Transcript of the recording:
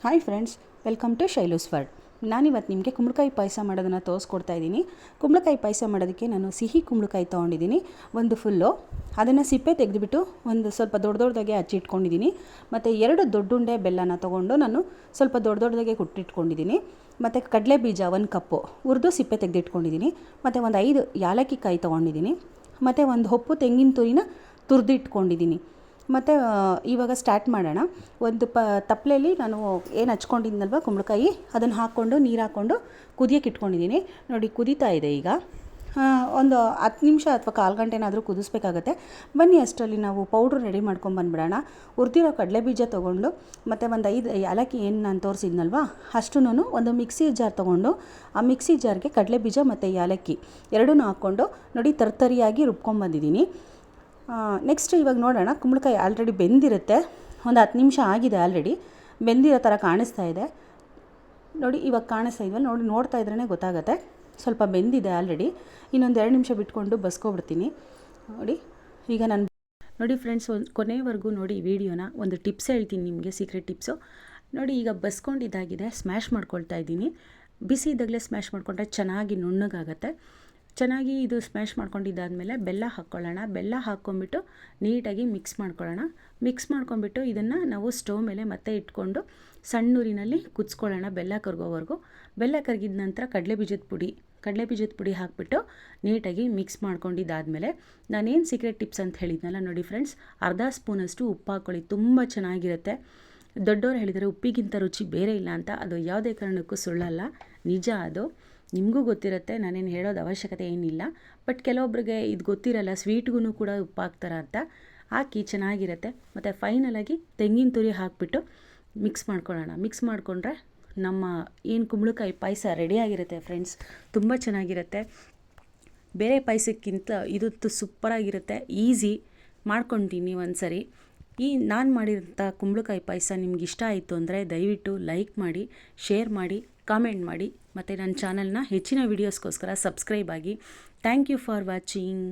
Hi friends, welcome to Shailu's world. ನಾನಿವತ್ತು ನಿಮಗೆ ಕುಂಬಳಕಾಯಿ ಪಾಯಸ ಮಾಡೋದನ್ನು ತೋರಿಸ್ಕೊಡ್ತಾ ಇದ್ದೀನಿ. ಕುಂಬಳಕಾಯಿ ಪಾಯಸ ಮಾಡೋದಕ್ಕೆ ನಾನು ಸಿಹಿ ಕುಂಬಳಕಾಯಿ ತೊಗೊಂಡಿದ್ದೀನಿ, ಒಂದು ಫುಲ್ಲು. ಅದನ್ನು ಸಿಪ್ಪೆ ತೆಗೆದುಬಿಟ್ಟು ಒಂದು ಸ್ವಲ್ಪ ದೊಡ್ಡದಾಗೆ ಹಚ್ಚಿಟ್ಕೊಂಡಿದ್ದೀನಿ. ಮತ್ತು 2 ದೊಡ್ಡ ಉಂಡೆ ಬೆಲ್ಲನ ತೊಗೊಂಡು ನಾನು ಸ್ವಲ್ಪ ದೊಡ್ಡದಾಗೆ ಕುಟ್ಟಿಟ್ಕೊಂಡಿದ್ದೀನಿ. ಮತ್ತು ಕಡಲೆ ಬೀಜ 1 ಕಪ್ಪು ಹುರಿದು ಸಿಪ್ಪೆ ತೆಗೆದಿಟ್ಕೊಂಡಿದ್ದೀನಿ. ಮತ್ತು ಒಂದು 5 ಯಾಲಕ್ಕಿ ಕಾಯಿ ತೊಗೊಂಡಿದ್ದೀನಿ. ಮತ್ತು ಒಂದು ಹೊಪ್ಪು ತೆಂಗಿನ ತುರಿನ ತುರಿದಿಟ್ಕೊಂಡಿದ್ದೀನಿ. ಮತ್ತು ಇವಾಗ ಸ್ಟಾರ್ಟ್ ಮಾಡೋಣ. ಒಂದು ತಪ್ಪಲೆಯಲ್ಲಿ ನಾನು ಏನು ಹಚ್ಕೊಂಡಿದ್ದೀನಲ್ವ ಕುಂಬಳಕಾಯಿ, ಅದನ್ನು ಹಾಕ್ಕೊಂಡು ನೀರು ಹಾಕ್ಕೊಂಡು ಕುದಿಯೋಕೆ ಇಟ್ಕೊಂಡಿದ್ದೀನಿ. ನೋಡಿ, ಕುದೀತಾ ಇದೆ ಈಗ. ಒಂದು 10 ನಿಮಿಷ ಅಥವಾ ಕಾಲು ಗಂಟೆನಾದರೂ ಕುದಿಸ್ಬೇಕಾಗತ್ತೆ. ಬನ್ನಿ, ಅಷ್ಟರಲ್ಲಿ ನಾವು ಪೌಡ್ರ್ ರೆಡಿ ಮಾಡ್ಕೊಂಬಂದ್ಬಿಡೋಣ. ಹುರಿದಿರೋ ಕಡಲೆ ಬೀಜ ತೊಗೊಂಡು ಮತ್ತು ಒಂದು 5 ಯಾಲಕ್ಕಿ ಏನು ನಾನು ತೋರಿಸಿದ್ನಲ್ವ ಅಷ್ಟೂ ಒಂದು ಮಿಕ್ಸಿ ಜಾರ್ ತೊಗೊಂಡು ಆ ಮಿಕ್ಸಿ ಜಾರ್ಗೆ ಕಡಲೆ ಬೀಜ ಮತ್ತು ಯಾಲಕ್ಕಿ ಎರಡೂ ಹಾಕ್ಕೊಂಡು ನೋಡಿ ತರ್ತರಿಯಾಗಿ ರುಬ್ಕೊಂಬಂದಿದ್ದೀನಿ. ನೆಕ್ಸ್ಟ್ ಇವಾಗ ನೋಡೋಣ. ಕುಂಬಳಕಾಯಿ ಆಲ್ರೆಡಿ ಬೆಂದಿರುತ್ತೆ, ಒಂದು 10 ನಿಮಿಷ ಆಗಿದೆ. ಆಲ್ರೆಡಿ ಬೆಂದಿರೋ ಥರ ಕಾಣಿಸ್ತಾ ಇದೆ ನೋಡಿ. ಇವಾಗ ಕಾಣಿಸ್ತಾ ಇದ್ವಲ್ಲ ನೋಡಿ, ನೋಡ್ತಾ ಇದ್ರೇ ಗೊತ್ತಾಗುತ್ತೆ ಸ್ವಲ್ಪ ಬೆಂದಿದೆ ಆಲ್ರೆಡಿ. ಇನ್ನೊಂದು 2 ನಿಮಿಷ ಬಿಟ್ಕೊಂಡು ಬಸ್ಕೊಬಿಡ್ತೀನಿ ನೋಡಿ. ಈಗ ನಾನು ನೋಡಿ ಫ್ರೆಂಡ್ಸ್, ಒಂದು ಕೊನೆವರೆಗೂ ನೋಡಿ ವಿಡಿಯೋನ. ಒಂದು ಟಿಪ್ಸ್ ಹೇಳ್ತೀನಿ ನಿಮಗೆ, ಸೀಕ್ರೆಟ್ ಟಿಪ್ಸು ನೋಡಿ. ಈಗ ಬಸ್ಕೊಂಡಿದ್ದಾಗಿದೆ, ಸ್ಮ್ಯಾಶ್ ಮಾಡ್ಕೊಳ್ತಾ ಇದ್ದೀನಿ. ಬಿಸಿ ಇದ್ದಾಗಲೇ ಸ್ಮ್ಯಾಶ್ ಮಾಡಿಕೊಂಡ್ರೆ ಚೆನ್ನಾಗಿ ನುಣ್ಣಗಾಗತ್ತೆ. ಚೆನ್ನಾಗಿ ಇದು ಸ್ಮ್ಯಾಶ್ ಮಾಡ್ಕೊಂಡಿದ್ದಾದಮೇಲೆ ಬೆಲ್ಲ ಹಾಕ್ಕೊಳ್ಳೋಣ. ಬೆಲ್ಲ ಹಾಕ್ಕೊಂಬಿಟ್ಟು ನೀಟಾಗಿ ಮಿಕ್ಸ್ ಮಾಡ್ಕೊಳ್ಳೋಣ. ಮಿಕ್ಸ್ ಮಾಡ್ಕೊಂಬಿಟ್ಟು ಇದನ್ನು ನಾವು ಸ್ಟವ್ ಮೇಲೆ ಮತ್ತೆ ಇಟ್ಕೊಂಡು ಸಣ್ಣೂರಿನಲ್ಲಿ ಕುದಿಸ್ಕೊಳ್ಳೋಣ ಬೆಲ್ಲ ಕರಗೋವರೆಗೂ. ಬೆಲ್ಲ ಕರಗಿದ ನಂತರ ಕಡಲೆ ಬೀಜದ ಪುಡಿ ಹಾಕಿಬಿಟ್ಟು ನೀಟಾಗಿ ಮಿಕ್ಸ್ ಮಾಡ್ಕೊಂಡಿದ್ದಾದಮೇಲೆ ನಾನೇನು ಸೀಕ್ರೆಟ್ ಟಿಪ್ಸ್ ಅಂತ ಹೇಳಿದ್ನಲ್ಲ ನೋಡಿ ಫ್ರೆಂಡ್ಸ್, ಅರ್ಧ ಸ್ಪೂನಷ್ಟು ಉಪ್ಪು ಹಾಕ್ಕೊಳ್ಳಿ, ತುಂಬ ಚೆನ್ನಾಗಿರುತ್ತೆ. ದೊಡ್ಡವರು ಹೇಳಿದರೆ ಉಪ್ಪಿಗಿಂತ ರುಚಿ ಬೇರೆ ಇಲ್ಲ ಅಂತ. ಅದು ಯಾವುದೇ ಕಾರಣಕ್ಕೂ ಸುಳ್ಳಲ್ಲ, ನಿಜ. ಅದು ನಿಮಗೂ ಗೊತ್ತಿರುತ್ತೆ, ನಾನೇನು ಹೇಳೋದು ಅವಶ್ಯಕತೆ ಏನಿಲ್ಲ. ಬಟ್ ಕೆಲವೊಬ್ಬರಿಗೆ ಇದು ಗೊತ್ತಿರಲ್ಲ, ಸ್ವೀಟ್ಗೂ ಕೂಡ ಉಪ್ಪು ಹಾಕ್ತಾರ ಅಂತ. ಹಾಕಿ ಚೆನ್ನಾಗಿರುತ್ತೆ. ಮತ್ತು ಫೈನಲಾಗಿ ತೆಂಗಿನ ತುರಿ ಹಾಕಿಬಿಟ್ಟು ಮಿಕ್ಸ್ ಮಾಡ್ಕೊಳ್ಳೋಣ. ಮಿಕ್ಸ್ ಮಾಡಿಕೊಂಡ್ರೆ ನಮ್ಮ ಏನು ಕುಂಬಳಕಾಯಿ ಪಾಯಸ ರೆಡಿಯಾಗಿರುತ್ತೆ ಫ್ರೆಂಡ್ಸ್. ತುಂಬ ಚೆನ್ನಾಗಿರುತ್ತೆ. ಬೇರೆ ಪಾಯಸಕ್ಕಿಂತ ಇದು ಸೂಪರಾಗಿರುತ್ತೆ. ಈಸಿ, ಮಾಡ್ಕೊತೀನಿ ಒಂದು ಸರಿ. ನಾನು ಮಾಡಿರೋಂಥ ಕುಂಬಳಕಾಯಿ ಪಾಯಸ ನಿಮ್ಗೆ ಇಷ್ಟ ಆಯಿತು ಅಂದರೆ ದಯವಿಟ್ಟು ಲೈಕ್ ಮಾಡಿ, ಶೇರ್ ಮಾಡಿ, ಕಾಮೆಂಟ್ ಮಾಡಿ. ಮತ್ತು ನನ್ನ ಚಾನಲ್ನ ಹೆಚ್ಚಿನ ವೀಡಿಯೋಸ್ಗೋಸ್ಕರ ಸಬ್ಸ್ಕ್ರೈಬ್ ಆಗಿ. Thank you for watching.